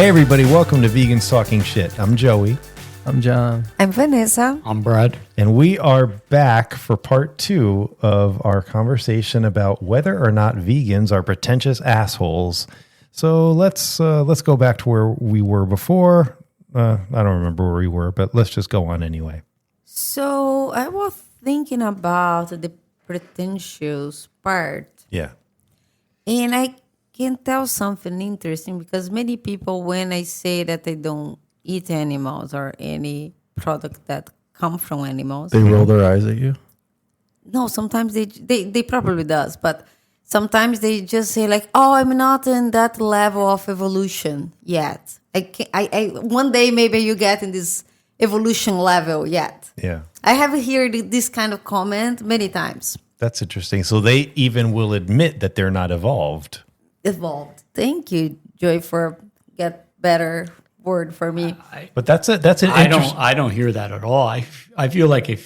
Hey everybody, welcome to Vegans Talking Shit. I'm Joey. I'm John. I'm Vanessa. I'm Brad. And we are back for part 2 of our conversation about whether or not vegans are pretentious assholes. So let's go back to where we were before. I don't remember where we were, but let's just go on anyway. So I was thinking about the pretentious part. Yeah. And I can tell something interesting because many people, when I say that they don't eat animals or any product that come from animals. They roll their eyes at you? No, sometimes they probably does, but sometimes they just say like, oh, I'm not in that level of evolution yet. I one day maybe you get in this evolution level yet. Yeah. I have heard this kind of comment many times. That's interesting. So they even will admit that they're not evolved. Evolved. Thank you, Joy, for get better word for me. But that's an interesting. I don't hear that at all. I feel like I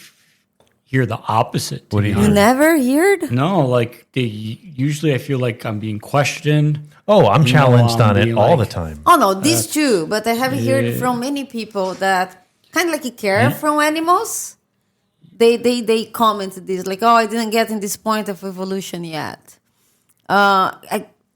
hear the opposite. What do you You never heard? No, like usually I feel like I'm being questioned. Oh, I'm challenged on it being all like- the time. Oh no, this too. But I have heard from many people that kind of like care from animals. They comment this like, oh, I didn't get in this point of evolution yet.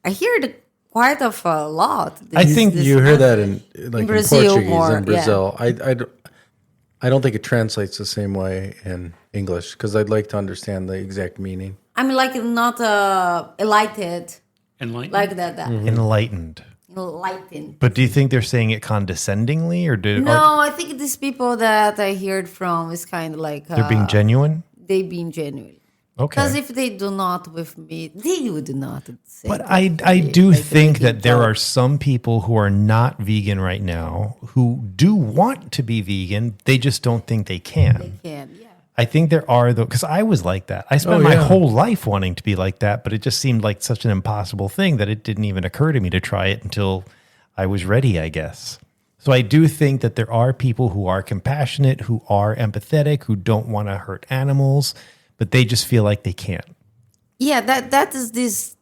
I hear it quite of a lot. I think You hear that in Brazil Portuguese more, in Brazil. I don't think it translates the same way in English because I'd like to understand the exact meaning. I'm like not enlightened Enlightened? like that. Enlightened. Enlightened. But do you think they're saying it condescendingly or No, I think these people that I heard from is kind of like they're being genuine? they being genuine. Okay. Because if they do not with me, they would not say. But that I to me. do Like, think they that there don't. are some people who are not vegan right now who do want to be vegan. They just don't think they can. Can, yeah. I think there are, though, because I was like that. I spent my whole life wanting to be like that, but it just seemed like such an impossible thing that it didn't even occur to me to try it until I was ready, I guess. So I do think that there are people who are compassionate, who are empathetic, who don't want to hurt animals, but they just feel like they can't. Yeah, that is this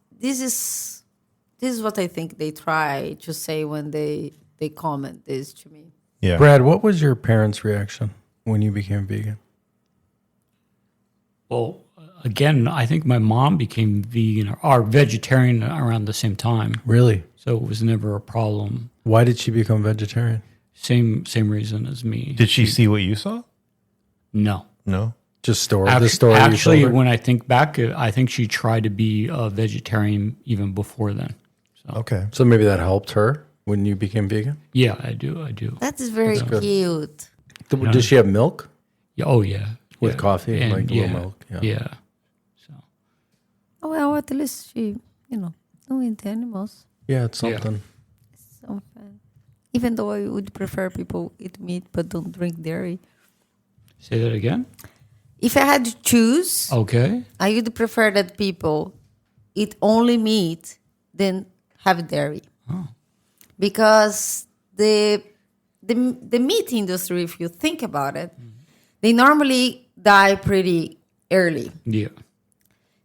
is what I think they try to say when they comment this to me. Yeah. Brad, what was your parents' reaction when you became vegan? Well, again, I think my mom became vegan or vegetarian around the same time. Really? So it was never a problem. Why did she become vegetarian? Same reason as me. Did she see what you saw? No. No. Just the story. Actually, you told her? when I think back, I think she tried to be a vegetarian even before then. Okay. So maybe that helped her when you became vegan? Yeah, I do. That is very cute. Does she have milk Yeah, oh, yeah. with Yeah. coffee? And Like a little milk? Yeah. So Oh, well, at least she, don't eat animals. Yeah, it's something. Something. Even though I would prefer people eat meat but don't drink dairy. say that again. If I had to choose, Okay. I would prefer that people eat only meat than have dairy. Because the meat industry, if you think about it, they normally die pretty early. Yeah.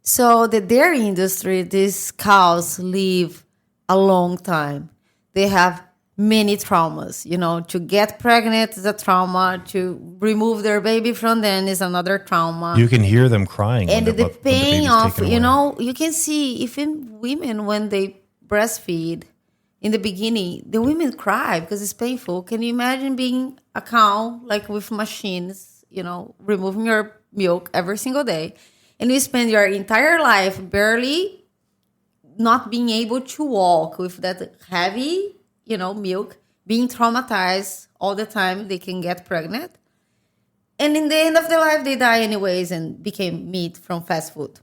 So the dairy industry, these cows live a long time. They have many traumas. To get pregnant is a trauma. To remove their baby from them is another trauma. You can hear them crying. And when the when pain baby's of, taken away. you can see even women when they breastfeed in the beginning, the women cry because it's painful. Can you imagine being a cow, like with machines, removing your milk every single day, and you spend your entire life barely not being able to walk with that heavy, milk, being traumatized all the time, they can get pregnant. And in the end of their life, they die anyways and became meat from fast food.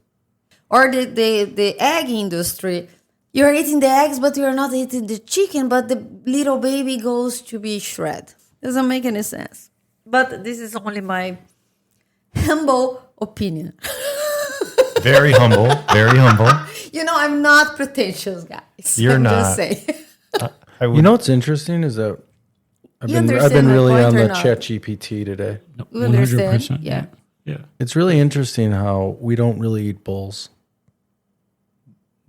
Or the egg industry, you're eating the eggs, but you're not eating the chicken, but the little baby goes to be shred. Doesn't make any sense. But this is only my humble opinion. Very humble. Very humble. I'm not pretentious, guys. You're I'm not. Just saying. I would, You know what's interesting is that I've You been understand my really point on or the not? Chat GPT today. You understand? Yeah. Yeah. It's really interesting how we don't really eat bulls.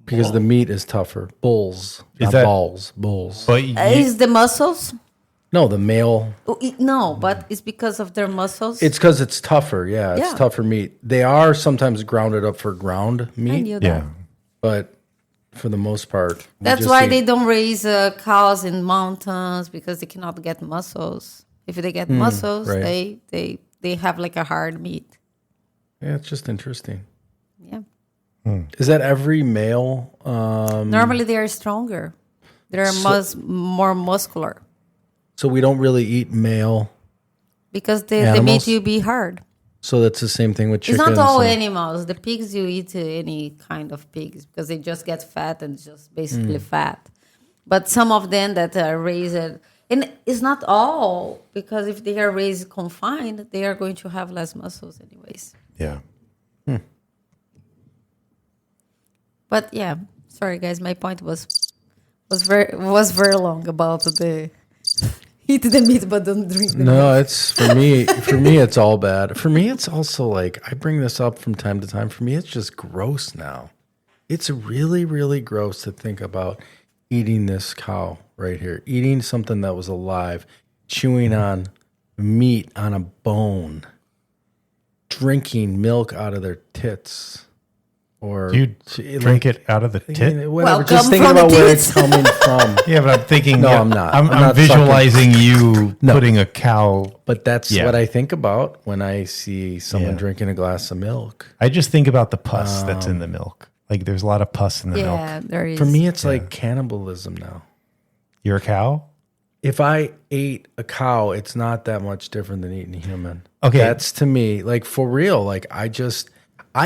Because the meat is tougher. Bulls. Is Not that- balls. Bulls. But Is the muscles? No, the male. No, but it's because of their muscles. It's because it's tougher. Yeah, it's Yeah. tougher meat. They are sometimes grounded up for ground I meat, knew that. yeah. but for the most part, we That's just why eat- they don't raise cows in mountains because they cannot get muscles. If they get muscles, right. they have like a hard meat. Yeah, it's just interesting. Yeah. Is that every male? Normally they are stronger. They're more muscular So we don't really eat male. because the Animals? meat will be hard. So that's the same thing with It's chickens. not all and- animals. The pigs, you eat any kind of pigs because they just get fat and just basically fat. But some of them that are raised, and it's not all because if they are raised confined, they are going to have less muscles anyways. Yeah. But yeah, sorry guys, my point was very long about the eat the meat but don't drink the milk. No, it's for me. For me, it's all bad. For me, it's also like I bring this up from time to time. For me, it's just gross now. It's really, really gross to think about eating this cow right here, eating something that was alive, chewing on meat on a bone, drinking milk out of their tits, or Do you drink it out of the tit? Whatever. Well, Just come thinking from the about where tits. it's coming from. Yeah, but I'm thinking. No, yeah, I'm not. I'm not visualizing you putting a cow. But that's Yeah. what I think about when I see someone Yeah. drinking a glass of milk. I just think about the pus that's in the milk. Like there's a lot of pus in the milk. Yeah, there is. For me, it's like cannibalism now. You're a cow? If I ate a cow, it's not that much different than eating a human. Okay. That's to me, like for real. Like I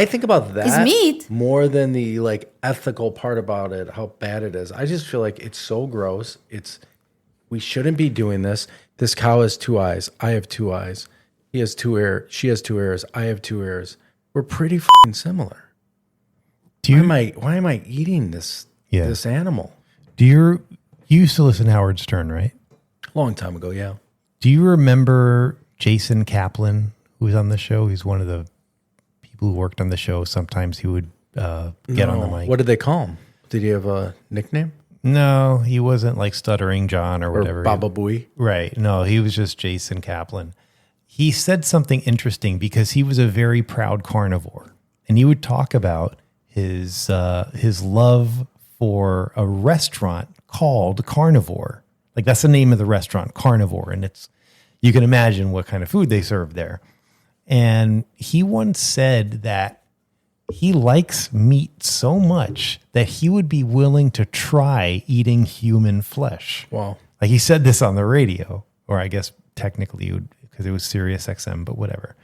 think about that meat. more than the like ethical part about it, how bad it is. I just feel like it's so gross. We shouldn't be doing this. This cow has 2 eyes. I have 2 eyes. He has 2 ears. She has 2 ears. I have 2 ears. We're pretty fucking similar. Why am I eating this animal? You used to listen to Howard Stern, right? Long time ago, yeah. Do you remember Jason Kaplan, who was on the show? He's one of the people who worked on the show. Sometimes he would get on the mic. What did they call him? Did he have a nickname? No, he wasn't like Stuttering John or Or whatever. Baba Booey? Right. No, he was just Jason Kaplan. He said something interesting because he was a very proud carnivore. And he would talk about his love for a restaurant called Carnivore. Like that's the name of the restaurant, Carnivore. And you can imagine what kind of food they serve there. And he once said that he likes meat so much that he would be willing to try eating human flesh. Wow. Like he said this on the radio, or I guess technically because it was Sirius XM, but whatever.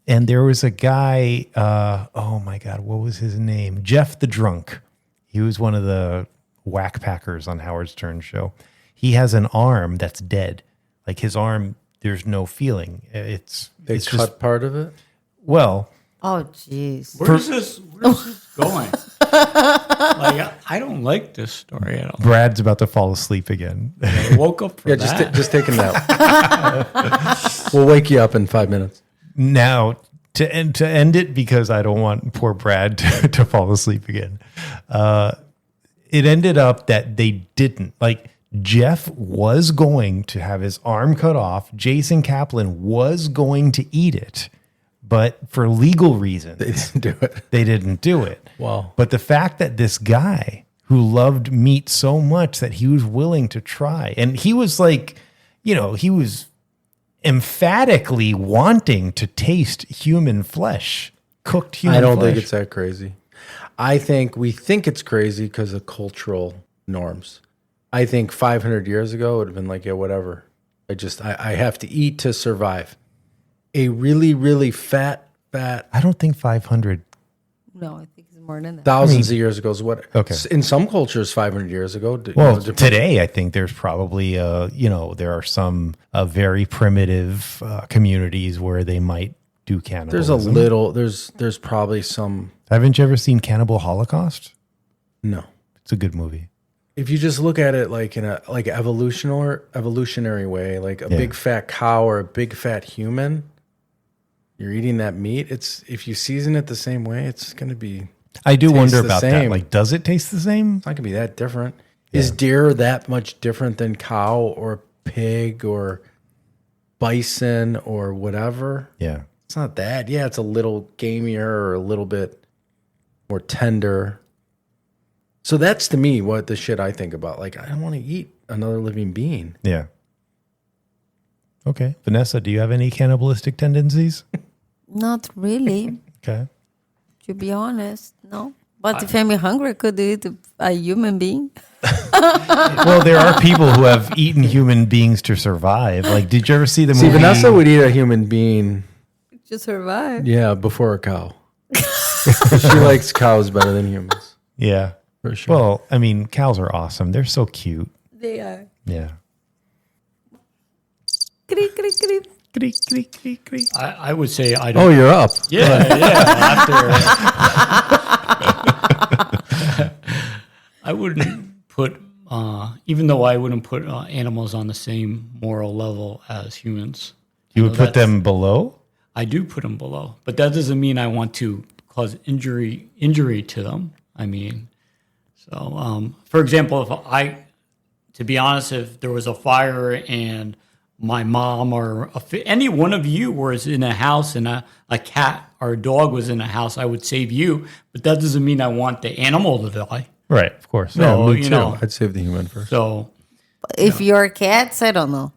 And there was a guy, oh my God, what was his name? Jeff the Drunk. He was one of the whack packers on Howard Stern's show. He has an arm that's dead. Like his arm, there's no feeling. It's Cut just, part of it? well, Oh, jeez. Where's this going? Like, I don't like this story at all. Brad's about to fall asleep again. I woke up for Yeah, that. just take a nap. We'll wake you up in 5 minutes. Now, to end it, because I don't want poor Brad to fall asleep again, it ended up that they didn't. Like, Jeff was going to have his arm cut off. Jason Kaplan was going to eat it. But for legal reasons, They didn't do it. they didn't do it. Wow. But the fact that this guy who loved meat so much that he was willing to try, and he was like, he was emphatically wanting to taste human flesh, cooked human I don't flesh. think it's that crazy. I think we think it's crazy because of cultural norms. I think 500 years ago it would have been like, yeah, whatever. I have to eat to survive. A really, really fat, I don't think 500. No, I think it's more than that. thousands of years ago is what. Okay. In some cultures, 500 years ago. Well, today I think there's probably, there are some very primitive communities where they might do cannibalism. There's probably some. Haven't you ever seen Cannibal Holocaust? No. It's a good movie. If you just look at it like in a evolutionary way, like a big fat cow or a big fat human, you're eating that meat. If you season it the same way, it's going to be I do taste wonder the about that. same. Like, does it taste the same? It's not gonna be that different. Is deer that much different than cow or pig or bison or whatever? Yeah. It's not that. Yeah, it's a little gamier or a little bit more tender. So that's to me what the shit I think about. Like, I don't want to eat another living being. Yeah. Okay. Vanessa, do you have any cannibalistic tendencies? Not really, Okay. to be honest. No. But if I'm hungry, I could eat a human being. Well, there are people who have eaten human beings to survive. Like, did you ever see the movie? See, Vanessa would eat a human being, To survive. yeah, before a cow. She likes cows better than humans. Yeah. For sure. Well, I mean, cows are awesome. They're so cute. They are. Yeah. Creak, creak, creak. Creak, creak, creak, creak. I would say I don't. Oh, you're up. Yeah. After I wouldn't put, even though I wouldn't put animals on the same moral level as humans. You know, would put that's- them below? I do put them below, but that doesn't mean I want to cause injury to them. I mean, so for example, to be honest, if there was a fire and my mom or any one of you was in a house and a cat or a dog was in a house, I would save you. But that doesn't mean I want the animal to die. Right, of course. So, Me you too. know, I'd save the human first. so. If you're cats, I don't know.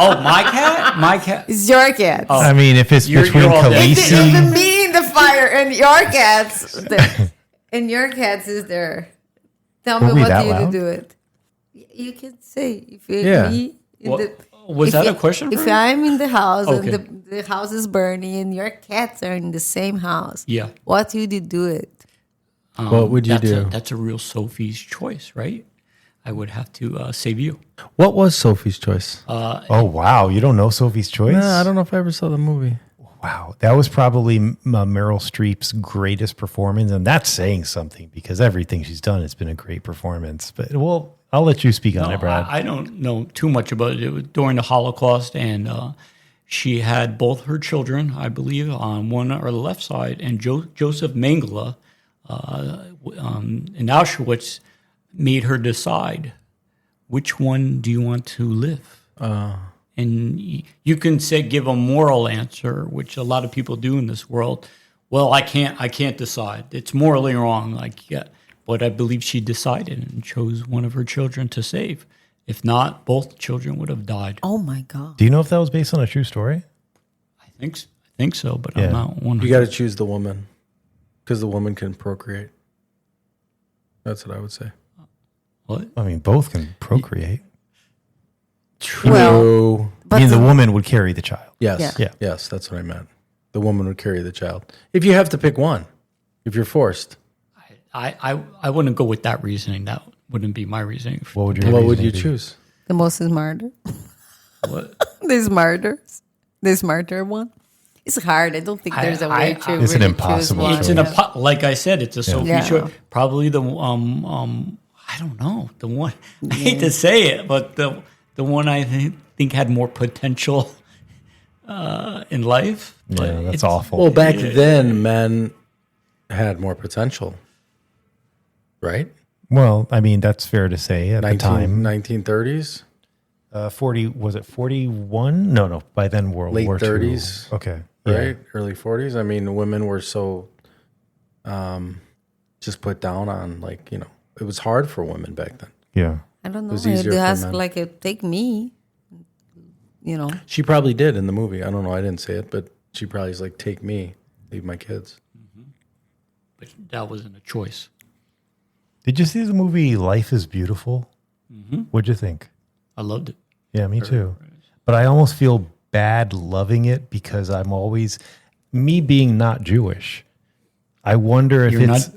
Oh, my cat? My cat. It's your cats. I mean, if it's You're between all dead. If Khaleesi, me in the fire and your cats, and your cats is there. Tell Were me we what that you loud? do it. You can say if you Yeah. me in What- the, was if that you- a question If for me? I'm in the house Okay. and the house is burning and your cats are in the same house, Yeah. what would you do it? What would you do? That's a real Sophie's choice, right? I would have to save you. What was Sophie's choice? oh, wow. You don't know Sophie's Choice? I don't know if I ever saw the movie. Wow. That was probably Meryl Streep's greatest performance. And that's saying something because everything she's done has been a great performance. But, well, I'll let you speak on it, Brad. I don't know too much about it. It was during the Holocaust, and she had both her children, I believe, on one or the left side, and Joseph Mengele in Auschwitz made her decide which one do you want to live. And you can say give a moral answer, which a lot of people do in this world. Well, I can't decide. It's morally wrong. Like, yeah, but I believe she decided and chose one of her children to save. If not, both children would have died. Oh my God. Do you know if that was based on a true story? I think so, but Yeah. I'm not one. You got to choose the woman because the woman can procreate. That's what I would say. What? I mean, both can procreate. True. Well, I mean, the woman would carry the child. yes. Yeah. Yeah. Yes, that's what I meant. The woman would carry the child. If you have to pick one, if you're forced, I wouldn't go with that reasoning. That wouldn't be my reasoning. What would your what would reasoning you be? choose? The most smarter. What? The smarter one. It's hard. I don't think there's a way to. It's an really impossible choose one. It's an like I said, it's a Sophie Yeah. choice. Probably the I don't know, the one I hate to say it, but the one I think had more potential in life. But Yeah, that's it's- awful. Well, back then, men had more potential, right? Well, I mean, that's fair to say at the time. 1930s, 40, was it 41? No. By then, World Late War II. 30s. Okay. right? Early 40s. I mean, women were so just put down on, like, you know, it was hard for women back then. Yeah. I don't know. was It easier for has men. like a take me. You know. She probably did in the movie. I don't know. I didn't say it, but she probably is like, take me, leave my kids. But that wasn't a choice. Did you see the movie Life is Beautiful? What'd you think? I loved it. Yeah, me too. But I almost feel bad loving it because I'm always, me being not Jewish, I wonder if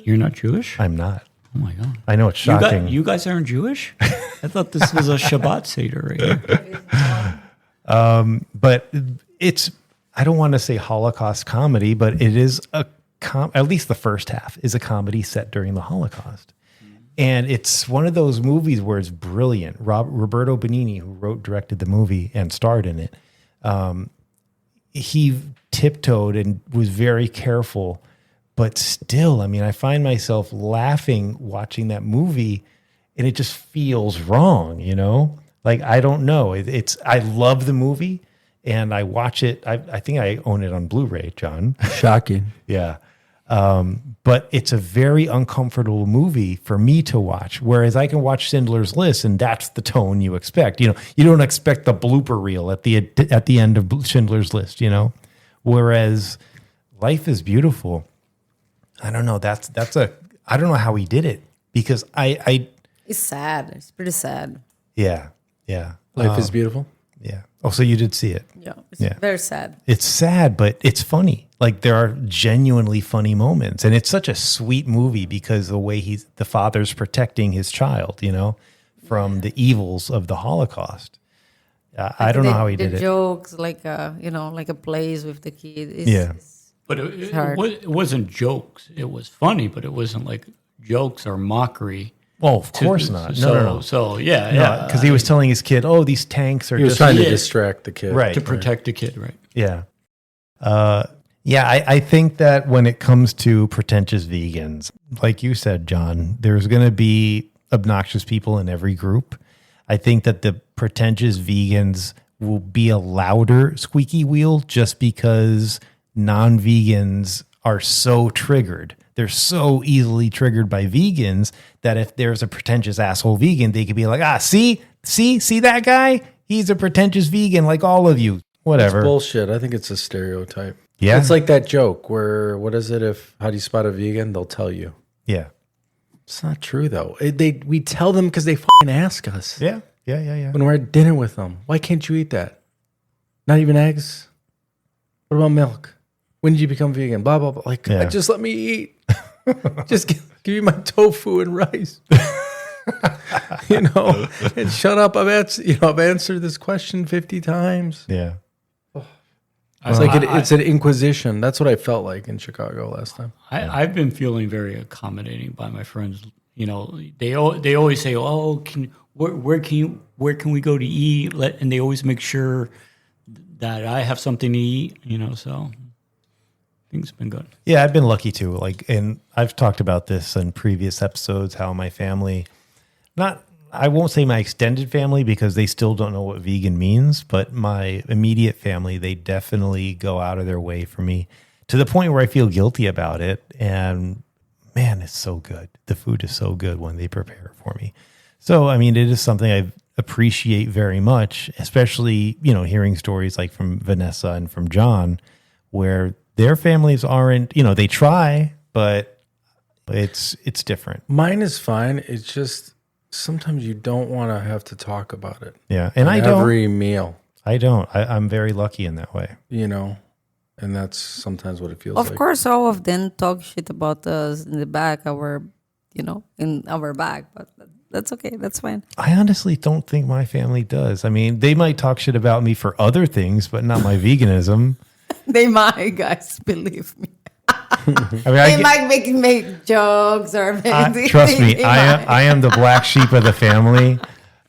You're not Jewish? I'm not. Oh my god. I know it's shocking. You guys aren't Jewish? I thought this was a Shabbat Seder right here. But it's, I don't want to say Holocaust comedy, but it is at least the first half is a comedy set during the Holocaust. And it's one of those movies where it's brilliant. Roberto Benigni, who directed the movie and starred in it, he tiptoed and was very careful, but still, I mean, I find myself laughing watching that movie, and it just feels wrong, you know? Like, I don't know. I love the movie, and I watch it. I think I own it on Blu-ray, John. Shocking. Yeah. But it's a very uncomfortable movie for me to watch. Whereas I can watch Schindler's List, and that's the tone you expect. You know, you don't expect the blooper reel at the end of Schindler's List. You know, whereas Life is Beautiful, I don't know. I don't know how he did it, because It's sad. It's pretty sad. Yeah. Life is Beautiful. Yeah. Oh, so you did see it. Yeah. It's very sad. It's sad, but it's funny. Like, there are genuinely funny moments, and it's such a sweet movie because the way the father's protecting his child, you know, from the evils of the Holocaust. I don't know how he did it. The jokes, like a plays with the kid. But it wasn't jokes. It was funny, but it wasn't like jokes or mockery. Well, of course not. No. So yeah. Because he was telling his kid, "Oh, these tanks are." He was trying to distract the kid, right? To protect the kid, right? Yeah. I think that when it comes to pretentious vegans, like you said, John, there's going to be obnoxious people in every group. I think that the pretentious vegans will be a louder squeaky wheel just because non-vegans are so triggered. They're so easily triggered by vegans that if there's a pretentious asshole vegan, they could be like, see that guy? He's a pretentious vegan like all of you. Whatever. It's bullshit. I think it's a stereotype. Yeah. It's like that joke where, what is it? How do you spot a vegan? They'll tell you. Yeah. It's not true, though. We tell them because they fucking ask us. Yeah. When we're at dinner with them. Why can't you eat that? Not even eggs? What about milk? When did you become vegan? Blah, blah, blah. Like, just let me eat. Just give me my tofu and rice. And shut up. I've answered this question 50 times. Yeah. It's it's an inquisition. That's what I felt like in Chicago last time. I've been feeling very accommodating by my friends. You know, they always say, "Oh, where can we go to eat?" And they always make sure that I have something to eat. You know, so things have been good. Yeah, I've been lucky too. Like, and I've talked about this in previous episodes, how my family, I won't say my extended family because they still don't know what vegan means, but my immediate family, they definitely go out of their way for me to the point where I feel guilty about it. And man, it's so good. The food is so good when they prepare it for me. So, I mean, it is something I appreciate very much, especially, hearing stories like from Vanessa and from John, where their families aren't, they try, but it's different. Mine is fine. It's just sometimes you don't want to have to talk about it. Yeah. And I don't. Every meal. I don't. I'm very lucky in that way. And that's sometimes what it feels like. Of course, all of them talk shit about us in the back, in our back, but that's okay. That's fine. I honestly don't think my family does. I mean, they might talk shit about me for other things, but not my veganism. They might, guys, believe me. They might make jokes or trust me, I am the black sheep of the family,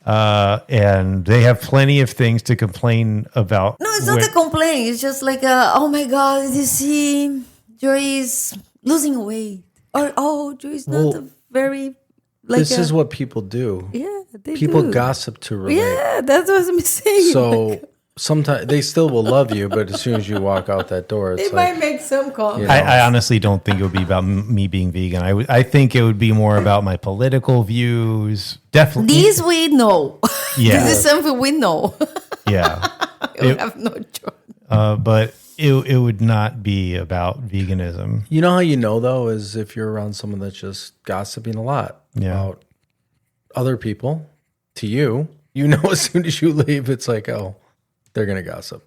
and they have plenty of things to complain about. No, it's not a complaint. It's just like, oh my God, did you see Joy is losing weight? Or, Joy is not very... this is what people do. Yeah, they people do. Gossip to relate. Yeah, that's what I'm saying. So sometimes they still will love you, but as soon as you walk out that door, it's might make some comments. I honestly don't think it would be about me being vegan. I think it would be more about my political views. Definitely. This we know. Yeah. This is something we know. Yeah. We have no choice. But it would not be about veganism. You know how you know, though, is if you're around someone that's just gossiping a lot about other people to you. As soon as you leave, it's like, oh, they're going to gossip.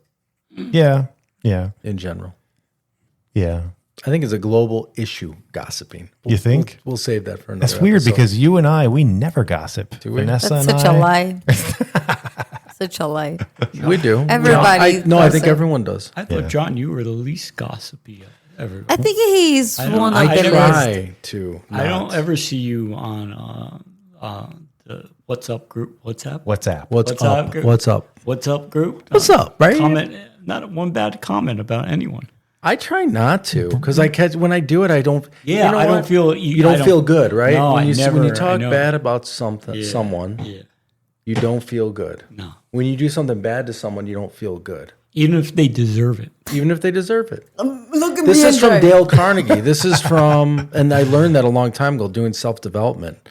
Yeah. Yeah. In general. Yeah. I think it's a global issue, gossiping. You think? We'll save that for another That's weird episode. because you and I, we never gossip. Do we? Vanessa That's and such I. a lie. Such a lie. We do. Everybody I think does it. everyone does. I thought, John, you were the least gossipy ever. I think he's one of I the list. try to. I don't ever see you on the What's Up group. WhatsApp? WhatsApp. What's WhatsApp up? group? What's up? What's up group? What's up, right? Comment. not one bad comment about anyone. I try not to because when I do it, I don't. Yeah, you know I don't what? feel. You don't feel good, right? No, when when you talk bad about someone, you don't feel good. No. When you do something bad to someone, you don't feel good. Even if they deserve it. Even if they deserve it. Look at This me is from enjoy. Dale Carnegie. This is from, and I learned that a long time ago doing self-development.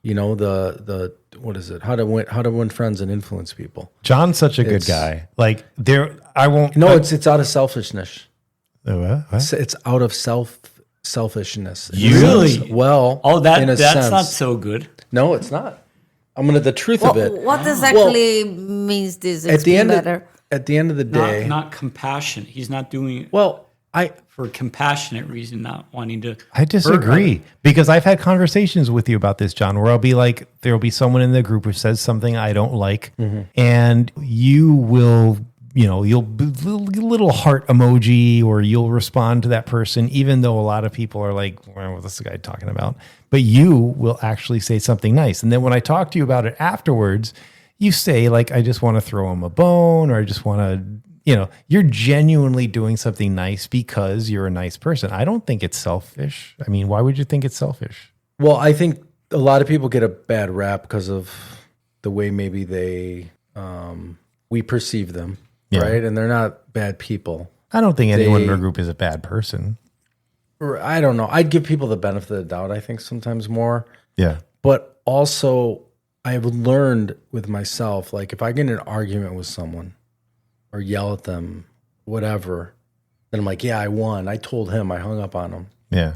You know, the what is it? How to win friends and influence people. John's such a good guy. Like I won't. No, it's out of selfishness. What? It's out of selfishness. Really? Well, that's sense. not so good. No, it's not. The truth of it. What exactly means this? At the end better. at the end of the day. Not compassion. He's not doing it for a compassionate reason, not wanting to. I disagree because I've had conversations with you about this, John, where I'll be like, there'll be someone in the group who says something I don't like, and you will, you'll little heart emoji or you'll respond to that person, even though a lot of people are like, what's the guy talking about? But you will actually say something nice. And then when I talk to you about it afterwards, you say like, I just want to throw him a bone, or I just want to, you're genuinely doing something nice because you're a nice person. I don't think it's selfish. I mean, why would you think it's selfish? Well, I think a lot of people get a bad rap because of the way maybe we perceive them, right? And they're not bad people. I don't think anyone in our group is a bad person. Or I don't know. I'd give people the benefit of the doubt, I think, sometimes more. Yeah. But also, I've learned with myself, like if I get in an argument with someone or yell at them, whatever, then I'm like, yeah, I won. I told him. I hung up on him. Yeah.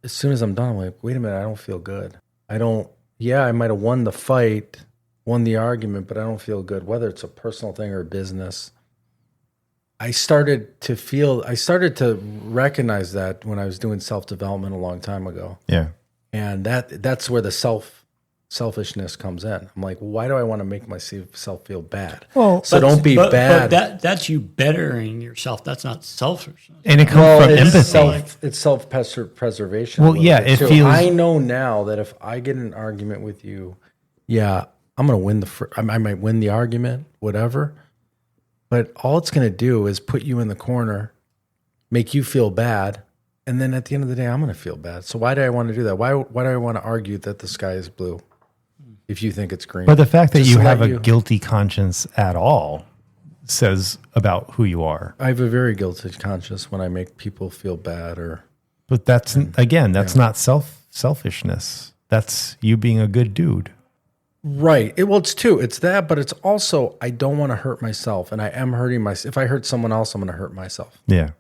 As soon as I'm done, I'm like, wait a minute, I don't feel good. I might have won the fight, won the argument, but I don't feel good, whether it's a personal thing or a business. I started to recognize that when I was doing self-development a long time ago. Yeah. And that's where the selfishness comes in. I'm like, why do I want to make myself feel bad? Well, don't be bad. But that's you bettering yourself. That's not selfishness. And it comes from empathy. It's self-preservation. Well, yeah, it feels. I know now that if I get in an argument with you, I'm going to win I might win the argument, whatever. But all it's going to do is put you in the corner, make you feel bad, and then at the end of the day, I'm going to feel bad. So why do I want to do that? Why do I want to argue that the sky is blue if you think it's green? But the fact that you have a guilty conscience at all says about who you are. I have a very guilty conscience when I make people feel bad But that's not selfishness. That's you being a good dude. Right. It's two. It's that, but it's also I don't want to hurt myself, and I am hurting myself. If I hurt someone else, I'm going to hurt myself. Yeah.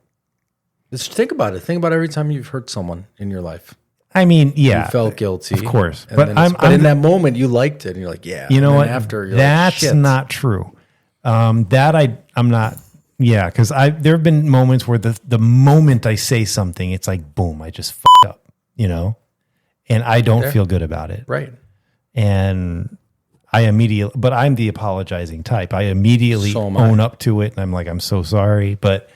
Just think about it. Think about every time you've hurt someone in your life. I mean, yeah. You felt guilty. Of course. But in that moment, you liked it, and you're like, yeah. You know what? After, you're that's like, shit. not true. I'm not. Yeah, because there have been moments where the moment I say something, it's like, boom, I just fucked up, and I don't feel good about it. Right. And but I'm the apologizing type. I immediately own up to it, and I'm like, I'm so sorry. But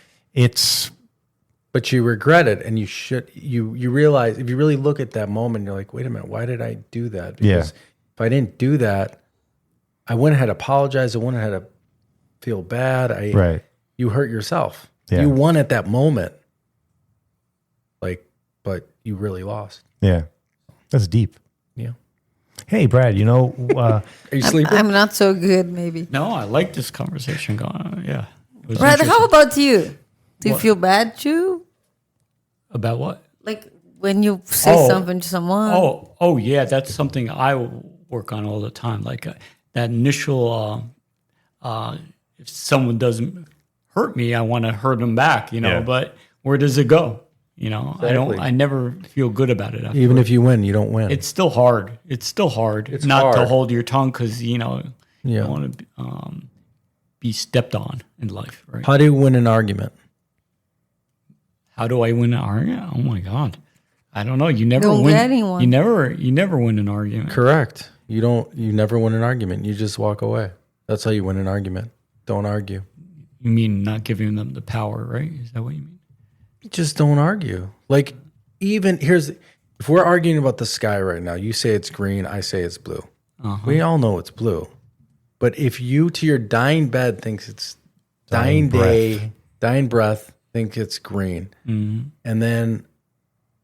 you regret it, and you realize, if you really look at that moment, you're like, wait a minute, why did I do that? Because if I didn't do that, I wouldn't have apologized. I wouldn't have had to feel bad. Right. You hurt yourself. Yeah. You won at that moment, but you really lost. Yeah. That's deep. Yeah. Hey, Brad, Are you sleeping? I'm not so good, maybe. No, I like this conversation going on. Yeah. It was Brad, how interesting. about you? Do you feel bad too? About what? Like when you say something to someone? Oh, yeah. That's something I work on all the time. Like that initial, if someone doesn't hurt me, I want to hurt them back, but where does it go? Exactly. I never feel good about it. Afterwards. Even if you win, you don't win. It's still hard. It's not to hold your tongue because, you don't want to be stepped on in life. Right? How do you win an argument? How do I win an argument? Oh my God. I don't know. You never Don't win. get anyone. You never win an argument. Correct. You never win an argument. You just walk away. That's how you win an argument. Don't argue. You mean not giving them the power, right? Is that what you mean? Just don't argue. Like, if we're arguing about the sky right now, you say it's green, I say it's blue. We all know it's blue. But if you to your dying bed thinks it's dying breath. day, dying breath, think it's green. Mm-hmm. And then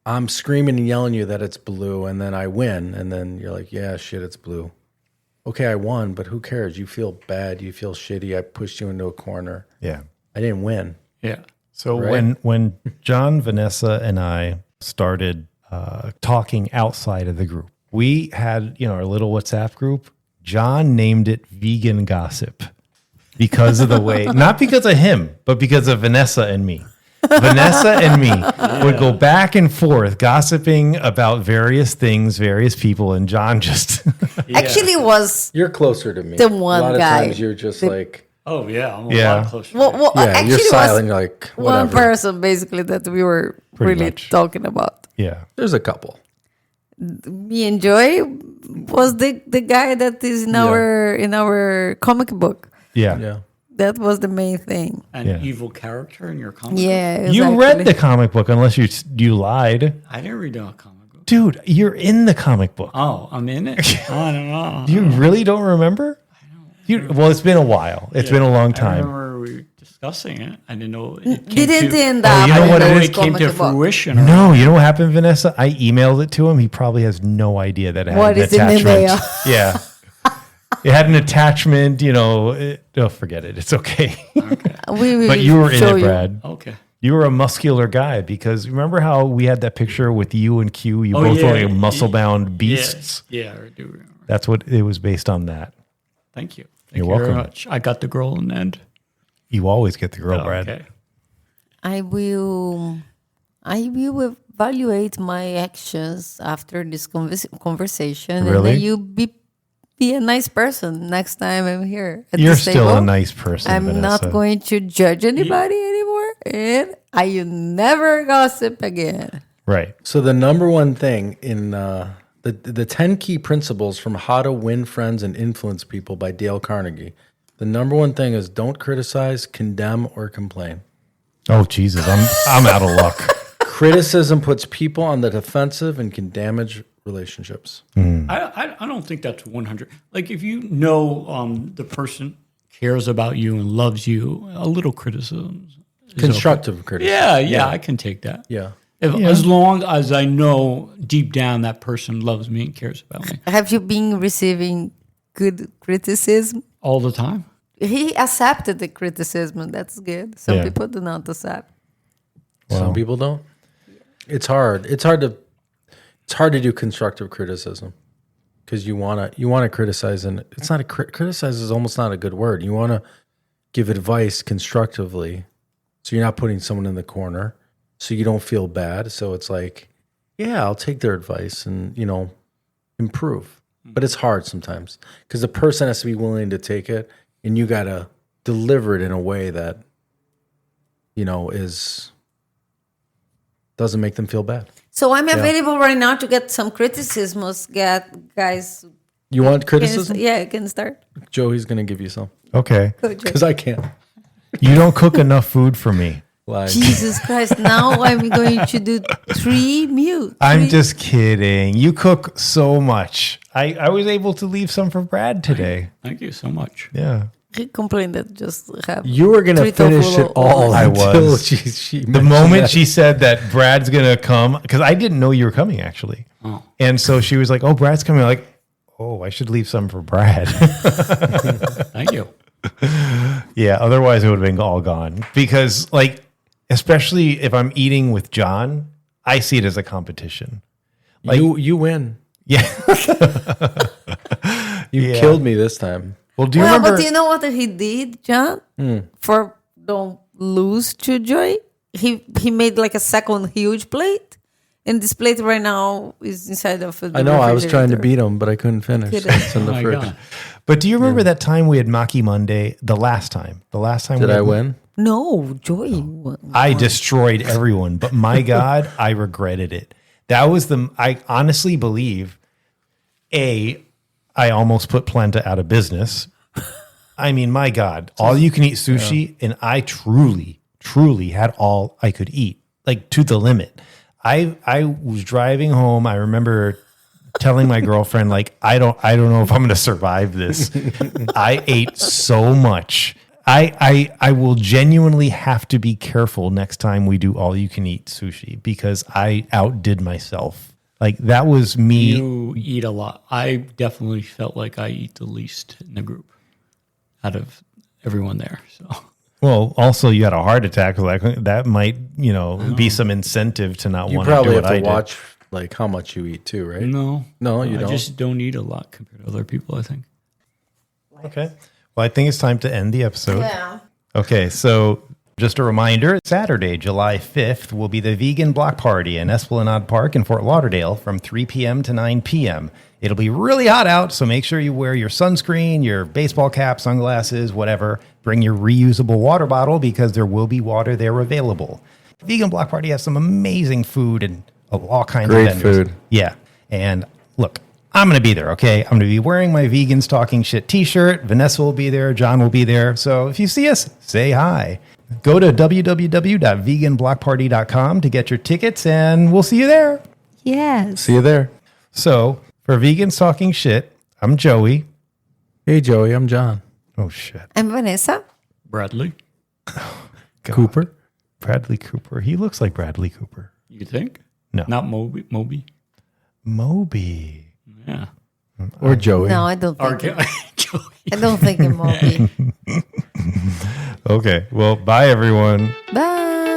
I'm screaming and yelling at you that it's blue, and then I win, and then you're like, yeah, shit, it's blue. Okay, I won, but who cares? You feel bad. You feel shitty. I pushed you into a corner. Yeah. I didn't win. Yeah. So Right. when John, Vanessa, and I started talking outside of the group, we had our little WhatsApp group. John named it Vegan Gossip because of the way, not because of him, but because of Vanessa and me. Vanessa and me would go back and forth gossiping about various things, various people, and John just Actually was You're closer to me. The one a lot guy. of times you're just like, Oh yeah, I'm a Yeah. lot closer. well, yeah, actually you're was silent. You're like, one whatever. person basically that we were Pretty really much. talking about. yeah. There's a couple. Me and Joy was the guy that is in our comic book. Yeah. Yeah. That was the main thing. An Yeah. evil character in your comic. Yeah, You exactly. read the comic book unless you lied. I didn't read a comic book. Dude, you're in the comic book. Oh, I'm in it. I don't know. You really don't remember? Well, it's been a while. It's been a long I time. remember we were discussing it. I didn't know it Didn't to, end Oh, up. you know in what it the is? it came to comic book. fruition. or- No, you know what happened, Vanessa? I emailed it to him. He probably has no idea that it had What an is in the attachment. mail? Yeah. It had an attachment, forget it. It's okay. We But you were in show it, you. Brad. Okay. You were a muscular guy because remember how we had that picture with you and Q? You Oh, both yeah. were like muscle-bound beasts. Yeah, I do remember. That's what it was based on that. Thank you. Thank You're you very welcome. much. I got the girl in the end. You always get the girl, Brad. Okay. I will evaluate my actions after this conversation, and Really? then you be a nice person next time I'm here. At You're this still table. a nice person, I'm Vanessa. not going to judge anybody anymore, and I will never gossip again. Right. So the number one thing in the 10 key principles from How to Win Friends and Influence People by Dale Carnegie. The number one thing is don't criticize, condemn, or complain. Oh, Jesus. I'm out of luck. Criticism puts people on the defensive and can damage relationships. I don't think that's 100. Like if you know the person cares about you and loves you, a little criticism. is Constructive criticism. okay. Yeah, I can take that. Yeah. As long as I know deep down that person loves me and cares about me Have you been receiving good criticism? all the time. He accepted the criticism. That's good. Some Yeah. people do not accept. Some people don't. It's hard. It's hard to do constructive criticism because you wanna criticize, and it's not criticize is almost not a good word. You want to give advice constructively, so you're not putting someone in the corner, so you don't feel bad. So it's like, yeah, I'll take their advice and improve. But it's hard sometimes because the person has to be willing to take it, and you gotta deliver it in a way that doesn't make them feel bad. So I'm available right now to get some criticisms. Guys. You want Can, criticism? I can start. Joey's going to give you some Okay. because I can't. You don't cook enough food for me. Lie. Jesus Christ! Now I'm going to do 3 meals. I'm just kidding. You cook so much. I was able to leave some for Brad today. Thank you so much. Yeah. He complained that just have. You were going to 3 tofu finish it all I until was. she The mentioned moment that. she said that Brad's going to come, because I didn't know you were coming actually. Oh. And so she was like, oh, Brad's coming. I'm like, oh, I should leave some for Brad. Thank you. Yeah. Otherwise, it would have been all gone. Because, especially if I'm eating with John, I see it as a competition. you win. Yeah. You killed me this time. Well, do you Well, remember? but do you know what he did, John? For don't lose to Joy, he made like a second huge plate, and this plate right now is inside of. The I know. I was trying to refrigerator. beat him, but I couldn't finish. Kidding. It's in the Oh my fridge. God. But do you remember that time we had Maki Monday? The last time. Did we I had- win? No, Joy. won. I destroyed everyone, but my God, I regretted it. That was I honestly believe, I almost put Plenta out of business. I mean, my God, all you can eat sushi, and I truly, truly had all I could eat, like to the limit. I was driving home. I remember telling my girlfriend, like, I don't know if I'm going to survive this. I ate so much. I will genuinely have to be careful next time we do all you can eat sushi because I outdid myself. Like that was me. You eat a lot. I definitely felt like I eat the least in the group out of everyone there. So. Well, also you had a heart attack. Like that might, be some incentive to not want to do what I did. You probably have to watch like how much you eat too, right? No, you don't. I just don't eat a lot compared to other people, I think. Okay. Well, I think it's time to end the episode. Yeah. Okay, so just a reminder, Saturday, July 5th, will be the Vegan Block Party in Esplanade Park in Fort Lauderdale from 3 p.m. to 9 p.m. It'll be really hot out, so make sure you wear your sunscreen, your baseball cap, sunglasses, whatever. Bring your reusable water bottle because there will be water there available. Vegan Block Party has some amazing food and all kinds of vendors. Great food. Yeah, and look, I'm going to be there, okay? I'm going to be wearing my Vegans Talking Shit t-shirt. Vanessa will be there. John will be there. So if you see us, say hi. Go to www.veganblockparty.com to get your tickets, and we'll see you there. Yes. See you there. So for Vegans Talking Shit, I'm Joey. Hey, Joey, I'm John. Oh, shit. I'm Vanessa. Bradley, God. Cooper. Bradley Cooper. He looks like Bradley Cooper. you think? No. Not Moby. Moby. Yeah. Or Joey. No, I don't think. Okay. Joey. I don't think it will be. Okay. Well, bye, everyone. Bye.